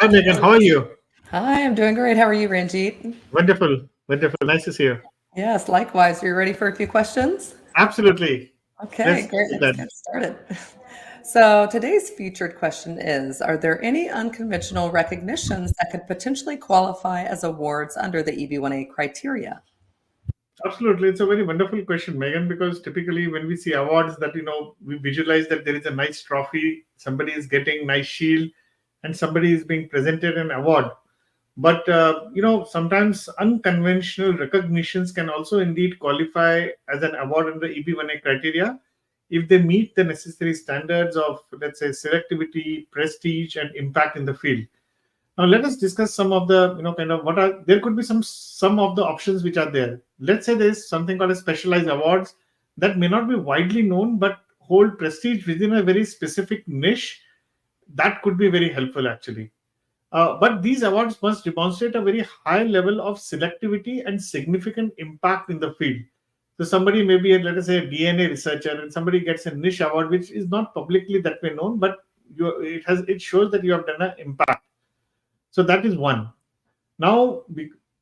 Hi, Megan. How are you? Hi, I'm doing great. How are you, Ranjeet? Wonderful. Wonderful. Nice to see you. Yes, likewise. Are you ready for a few questions? Absolutely. Okay, Let's great. do Let's that. get started. So, today's featured question is: are there any unconventional recognitions that could potentially qualify as awards under the EB1A criteria? Absolutely. It's a very wonderful question, Megan, because typically when we see awards that, we visualize that there is a nice trophy, somebody is getting nice shield, and somebody is being presented an award. But, sometimes unconventional recognitions can also indeed qualify as an award under EB1A criteria if they meet the necessary standards of, let's say, selectivity, prestige, and impact in the field. Now let us discuss some of the kind of what are there could be some of the options which are there. Let's say there is something called as specialized awards that may not be widely known but hold prestige within a very specific niche. That could be very helpful actually. But these awards must demonstrate a very high level of selectivity and significant impact in the field. So somebody may be, let us say, a DNA researcher, and somebody gets a niche award which is not publicly that way known, but it shows that you have done an impact. So that is one. Now,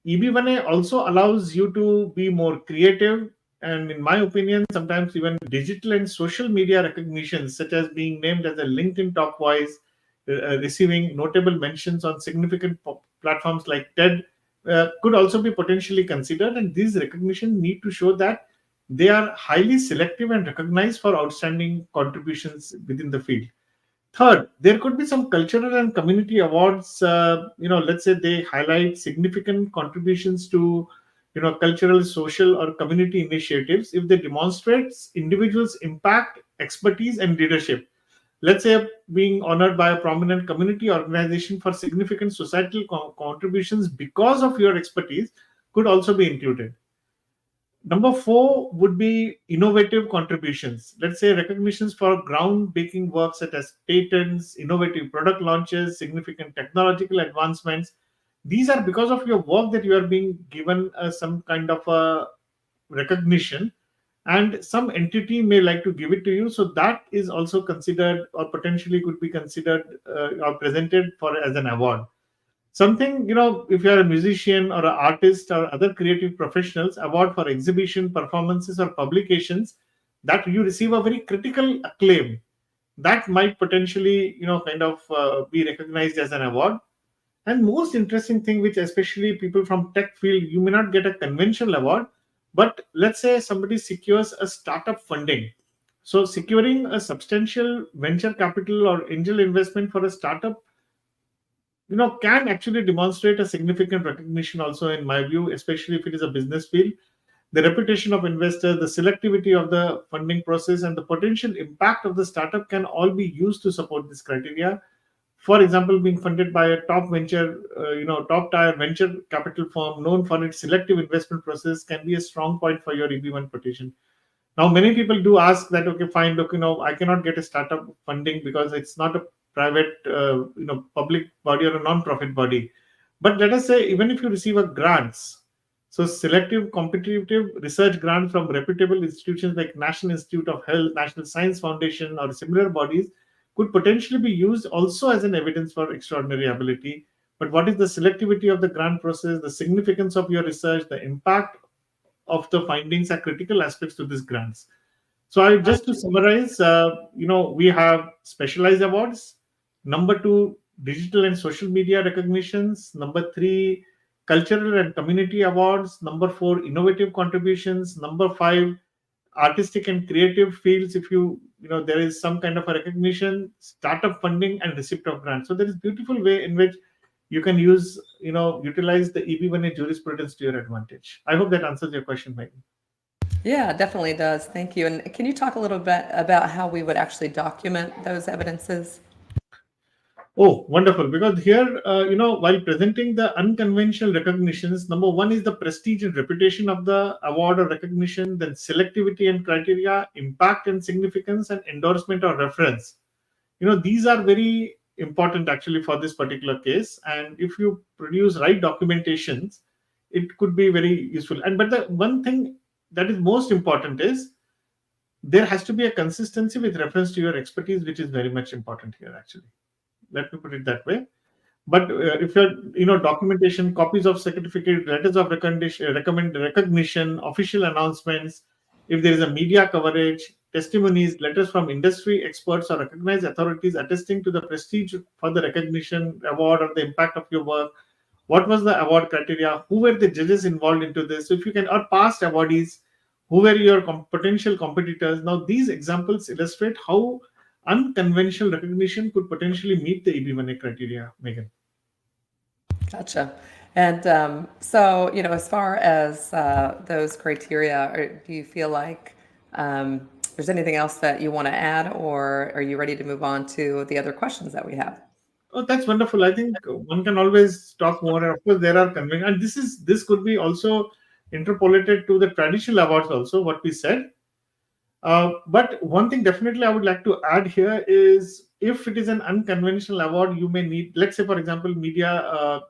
EB1A also allows you to be more creative, and in my opinion, sometimes even digital and social media recognitions, such as being named as a LinkedIn top voice, receiving notable mentions on significant platforms like TED, could also be potentially considered. And these recognitions need to show that they are highly selective and recognized for outstanding contributions within the field. Third, there could be some cultural and community awards. Let's say they highlight significant contributions to, cultural, social, or community initiatives if they demonstrate individuals' impact, expertise, and leadership. Let's say being honored by a prominent community organization for significant societal contributions because of your expertise could also be included. Number four would be innovative contributions. Let's say recognitions for groundbreaking work such as patents, innovative product launches, significant technological advancements. These are because of your work that you are being given some kind of a recognition, and some entity may like to give it to you. So that is also considered or potentially could be considered or presented for as an award. Something, if you're a musician or an artist or other creative professionals, award for exhibition, performances, or publications that you receive a very critical acclaim, that might potentially, kind of be recognized as an award. And most interesting thing, which especially people from tech field, you may not get a conventional award, but let's say somebody secures a startup funding. So securing a substantial venture capital or angel investment for a startup, can actually demonstrate a significant recognition also, in my view, especially if it is a business field. The reputation of investors, the selectivity of the funding process, and the potential impact of the startup can all be used to support this criteria. For example, being funded by a top tier venture capital firm known for its selective investment process can be a strong point for your EB1 petition. Now, many people do ask that, okay, fine, look, I cannot get a startup funding because it's not a private, public body or a non-profit body. But let us say, even if you receive a grants, so selective competitive research grants from reputable institutions like National Institute of Health, National Science Foundation, or similar bodies could potentially be used also as an evidence for extraordinary ability. But what is the selectivity of the grant process, the significance of your research, the impact of the findings are critical aspects to these grants. So, just to summarize, we have specialized awards. Number two, digital and social media recognitions. Number three, cultural and community awards. Number four, innovative contributions. Number five, artistic and creative fields. If there is some kind of a recognition, startup funding, and receipt of grants. So there is beautiful way in which you can utilize the EB1A jurisprudence to your advantage. I hope that answers your question, Megan. Yeah, definitely does. Thank you. And can you talk a little bit about how we would actually document those evidences? Oh, wonderful. Because here, while presenting the unconventional recognitions, number one is the prestige and reputation of the award or recognition, then selectivity and criteria, impact and significance, and endorsement or reference. These are very important actually for this particular case. And if you produce right documentations, it could be very useful. But the one thing that is most important is there has to be a consistency with reference to your expertise, which is very much important here actually. Let me put it that way. But if you're, documentation, copies of certificate, letters of recognition, official announcements, if there is a media coverage, testimonies, letters from industry experts or recognized authorities attesting to the prestige for the recognition, award, or the impact of your work. What was the award criteria? Who were the judges involved into this? So if you can, or past awardees, who were your potential competitors? Now, these examples illustrate how unconventional recognition could potentially meet the EB1A criteria, Megan. Gotcha. And so, as far as those criteria, do you feel like there's anything else that you want to add, or are you ready to move on to the other questions that we have? Oh, that's wonderful. I think one can always talk more. And of course, there are conventions, and this could be also interpolated to the traditional awards. Also, what we said. But one thing definitely I would like to add here is if it is an unconventional award, you may need, let's say, for example, media,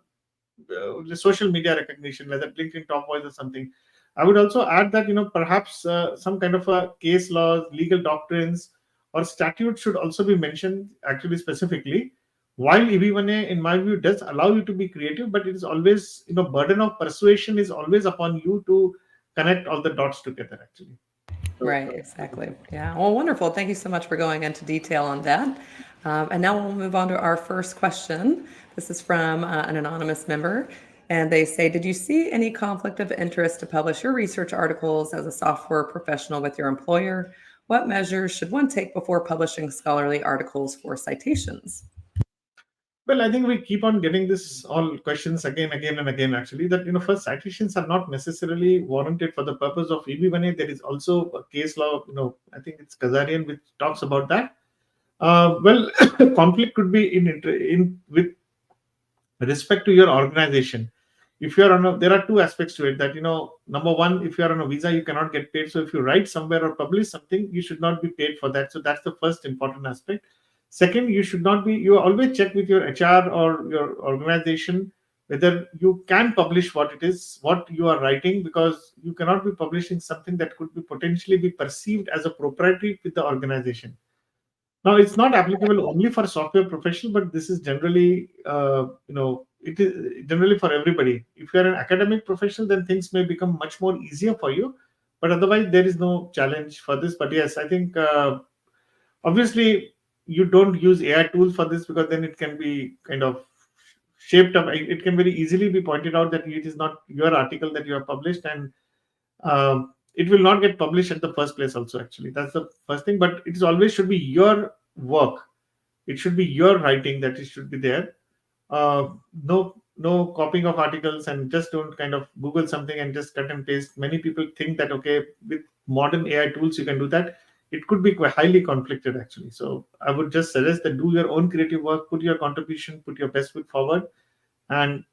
the social media recognition, whether LinkedIn Top Voice or something. I would also add that perhaps some kind of a case laws, legal doctrines, or statute should also be mentioned actually specifically. While EB1A, in my view, does allow you to be creative, but it is always burden of persuasion is always upon you to connect all the dots together. Actually. So, Right, exactly. Yeah. Well, wonderful. Thank you so much for going into detail on that. And now we'll move on to our first question. This is from an anonymous member. And they say, did you see any conflict of interest to publish your research articles as a software professional with your employer? What measures should one take before publishing scholarly articles for citations? well, I think we keep on getting this all questions again and again. Actually, that first citations are not necessarily warranted for the purpose of EB1A. There is also a case law. I think it's Kazarian which talks about that. Well, conflict could be in with respect to your organization. If you're on there are two aspects to it. That number one, if you're on a visa, you cannot get paid. So if you write somewhere or publish something, you should not be paid for that. So that's the first important aspect. Second, you should not be. You always check with your HR or your organization whether you can publish what it is, what you are writing, because you cannot be publishing something that could be potentially be perceived as a proprietary with the organization. Now, it's not applicable only for software professional, but this is generally, it is generally for everybody. If you're an academic professional, then things may become much more easier for you. But otherwise, there is no challenge for this. But yes, I think obviously you don't use AI tools for this because then it can be kind of shaped up. It can very easily be pointed out that it is not your article that you have published, and it will not get published at the first place also. Actually, that's the first thing. But it is always should be your work. It should be your writing that it should be there. No copying of articles, and just don't kind of Google something and just cut and paste. Many people think that okay, with modern AI tools you can do that. It could be quite highly conflicted actually. So I would just suggest that do your own creative work, put your contribution, put your best foot forward, and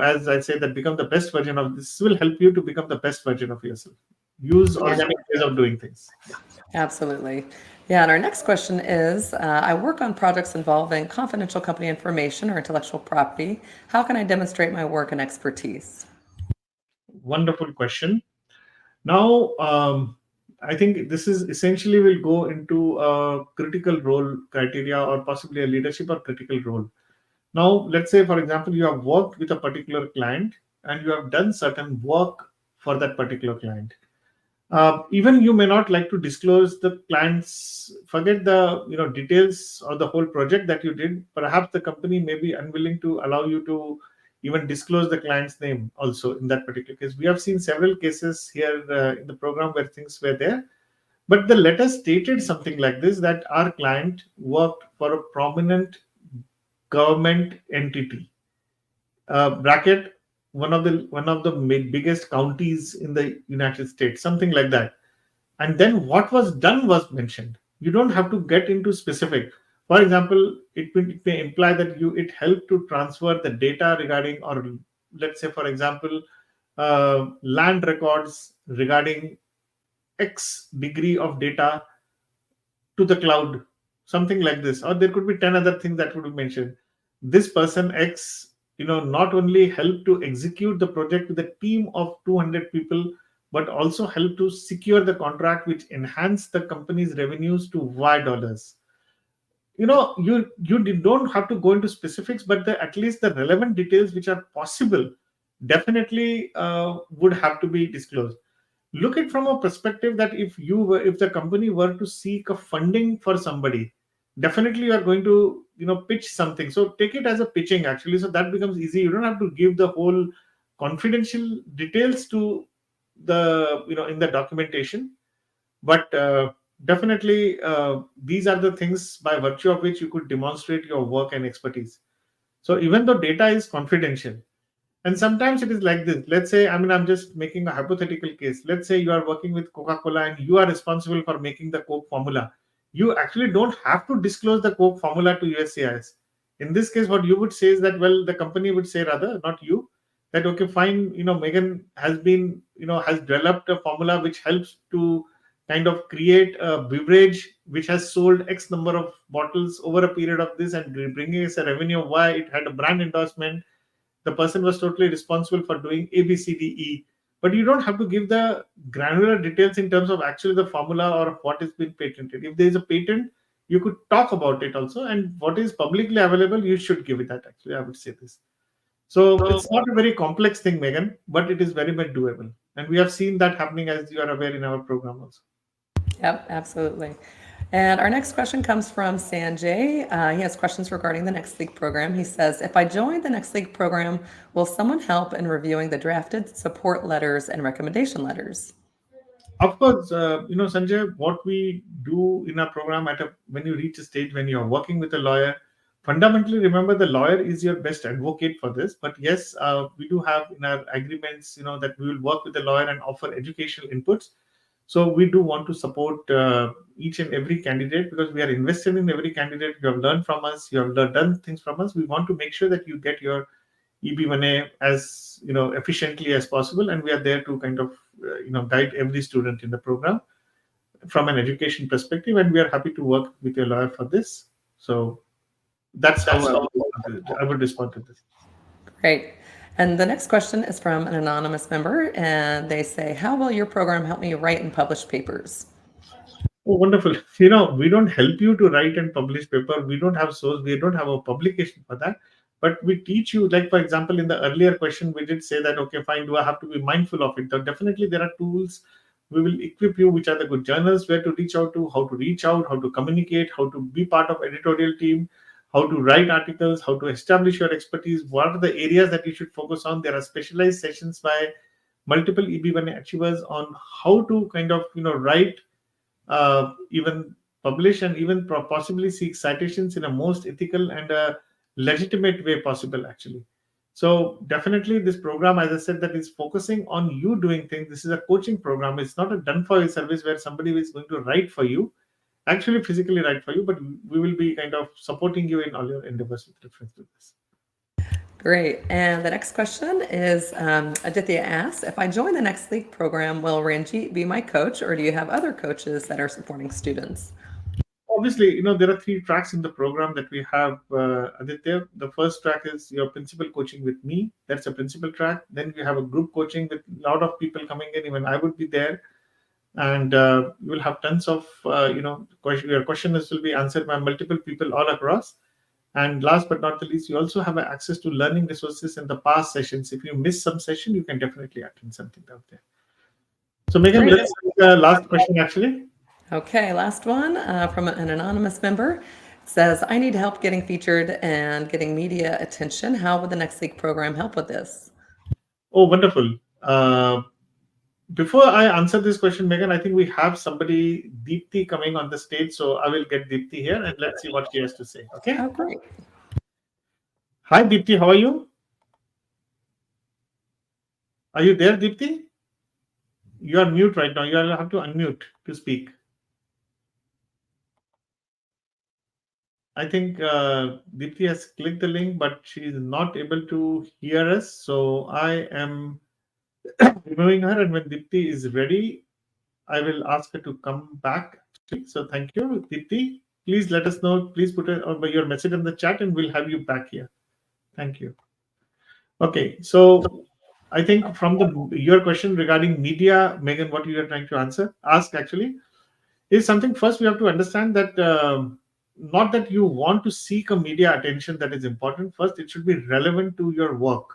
as I say, that become the best version of this will help you to become the best version of yourself. Use Yeah. organic ways of doing things. Absolutely. Yeah, and our next question is I work on projects involving confidential company information or intellectual property. How can I demonstrate my work and expertise? Wonderful question. Now, I think this is essentially will go into a critical role criteria or possibly a leadership or critical role. Now, let's say, for example, you have worked with a particular client and you have done certain work for that particular client. Even you may not like to disclose the clients, forget the details or the whole project that you did. Perhaps the company may be unwilling to allow you to even disclose the client's name also in that particular case. We have seen several cases here in the program where things were there, but the letter stated something like this, that our client worked for a prominent government entity, bracket one of the biggest counties in the United States, something like that. And then what was done was mentioned. You don't have to get into specific. For example, it may imply that it helped to transfer the data regarding, or let's say, for example, land records regarding X degree of data to the cloud, something like this. Or there could be 10 other things that would be mentioned. This person X, not only helped to execute the project with a team of 200 people, but also helped to secure the contract, which enhanced the company's revenues to Y dollars. don't have to go into specifics, but at least the relevant details which are possible definitely would have to be disclosed. Look at from a perspective that if the company were to seek a funding for somebody, definitely you are going to pitch something. So take it as a pitching actually, so that becomes easy. You don't have to give the whole confidential details to the in the documentation, but definitely these are the things by virtue of which you could demonstrate your work and expertise. So even though data is confidential, and sometimes it is like this. Let's say, I'm just making a hypothetical case. Let's say you are working with Coca Cola and you are responsible for making the Coke formula. You actually don't have to disclose the Coke formula to USCIS. In this case, what you would say is that, well, the company would say, rather, not you, that, okay, fine, Megan has been, has developed a formula which helps to kind of create a beverage which has sold X number of bottles over a period of this and bringing us a revenue of Y. It had a brand endorsement. The person was totally responsible for doing A, B, C, D, E. But you don't have to give the granular details in terms of actually the formula or what has been patented. If there is a patent, you could talk about it also. And what is publicly available, you should give it that. Actually, I would say this. So it's not a very complex thing, Megan, but it is very much doable. And we have seen that happening, as you are aware, in our program also. Yep, absolutely. And our next question comes from Sanjay. He has questions regarding the Next League program. He says, if I join the Next League program, will someone help in reviewing the drafted support letters and recommendation letters? Of course, Sanjay, what we do in our program when you reach a stage when you're working with a lawyer, fundamentally remember the lawyer is your best advocate for this. But yes, we do have in our agreements, that we will work with the lawyer and offer educational inputs. So we do want to support each and every candidate because we are invested in every candidate. You have learned from us, you have done things from us. We want to make sure that you get your EB1A as efficiently as possible, and we are there to kind of guide every student in the program from an education perspective, and we are happy to work with your lawyer for this. So that's how I would respond to this. Great. And the next question is from an anonymous member, and they say, how will your program help me write and publish papers? Oh, wonderful. We don't help you to write and publish paper. We don't have source. We don't have a publication for that. But we teach you, like, for example, in the earlier question, we did say that, okay, fine, do I have to be mindful of it? So definitely there are tools. We will equip you, which are the good journals, where to reach out to, how to reach out, how to communicate, how to be part of editorial team, how to write articles, how to establish your expertise, what are the areas that you should focus on. There are specialized sessions by multiple EB1 achievers on how to kind of, write, even publish, and even possibly seek citations in a most ethical and a legitimate way possible, actually. So definitely this program, as I said, that is focusing on you doing things. This is a coaching program. It's not a done for you service where somebody is going to write for you, actually physically write for you, but we will be kind of supporting you in all your endeavors with reference to this. Great. And the next question is Aditya asks, if I join the Next League program, will Ranjeet be my coach, or do you have other coaches that are supporting students? Obviously, there are 3 tracks in the program that we have, Aditya. The first track is your principal coaching with me. That's a principal track. Then we have a group coaching with a lot of people coming in. Even I would be there. And you will have tons of, your questions will be answered by multiple people all across. And last but not the least, you also have access to learning resources in the past sessions. If you miss some session, you can definitely attend something out there. So Megan, Great. let's take the last question actually. Okay, last one from an anonymous member. It says, I need help getting featured and getting media attention. How would the Next League program help with this? Oh, wonderful. Before I answer this question, Megan, I think we have somebody, Deepthi, coming on the stage. So I will get Deepthi here and let's see what she has to say. Okay. Oh, great. Hi, Deepthi. How are you? Are you there, Deepthi? You are mute right now. You have to unmute to speak. I think Deepthi has clicked the link, but she is not able to hear us. So I am removing her. And when Deepthi is ready, I will ask her to come back. So thank you, Deepthi. Please let us know. Please put your message in the chat and we'll have you back here. Thank you. Okay. So I think from your question regarding media, Megan, what you are trying to ask actually is something. First, we have to understand that not that you want to seek a media attention that is important. First, it should be relevant to your work.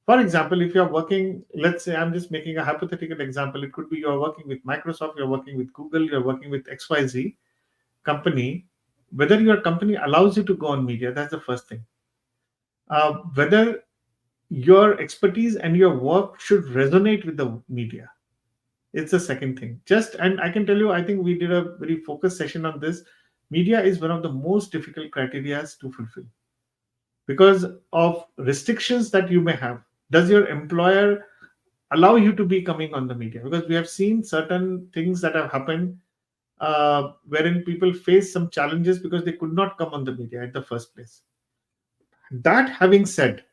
For example, if you're working, let's say I'm just making a hypothetical example, it could be you're working with Microsoft, you're working with Google, you're working with XYZ company, whether your company allows you to go on media, that's the first thing. Whether your expertise and your work should resonate with the media. It's the second thing. Just, and I can tell you, I think we did a very focused session on this. Media is one of the most difficult criteria to fulfill because of restrictions that you may have. Does your employer allow you to be coming on the media? Because we have seen certain things that have happened wherein people face some challenges because they could not come on the media at the first place. That having said,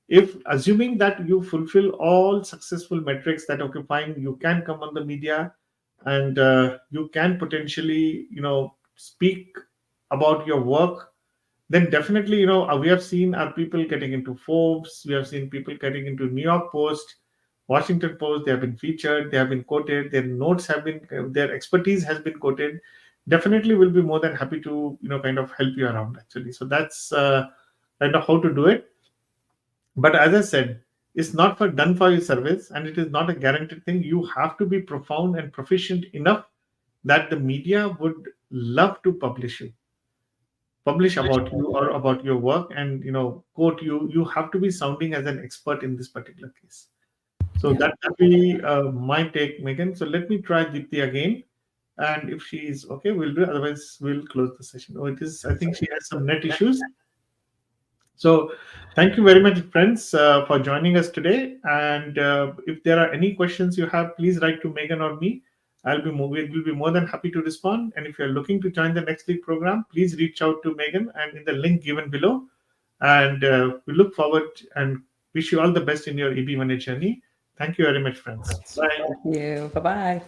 if assuming that you fulfill all successful metrics, that okay, fine, you can come on the media and you can potentially, speak about your work, then definitely, we have seen our people getting into Forbes, we have seen people getting into New York Post, Washington Post. They have been featured, they have been quoted, their notes have been, their expertise has been quoted. Definitely will be more than happy to, kind of help you around actually. So that's kind of how to do it. But as I said, it's not for done for your service, and it is not a guaranteed thing. You have to be profound and proficient enough that the media would love to publish about you or about your work, and quote you. You have to be sounding as an expert in this particular case. So Yeah. that would be my take, Megan. So let me try Deepti again, and if she is okay, we'll do it. Otherwise, we'll close the session. Oh, it is. I think she has some net issues. So, thank you very much, friends, for joining us today. And if there are any questions you have, please write to Megan or me. We'll be more than happy to respond. And if you're looking to join the next week program, please reach out to Megan and in the link given below. And we look forward and wish you all the best in your EB1A journey. Thank you very much, friends. Bye. Thank you. Bye bye.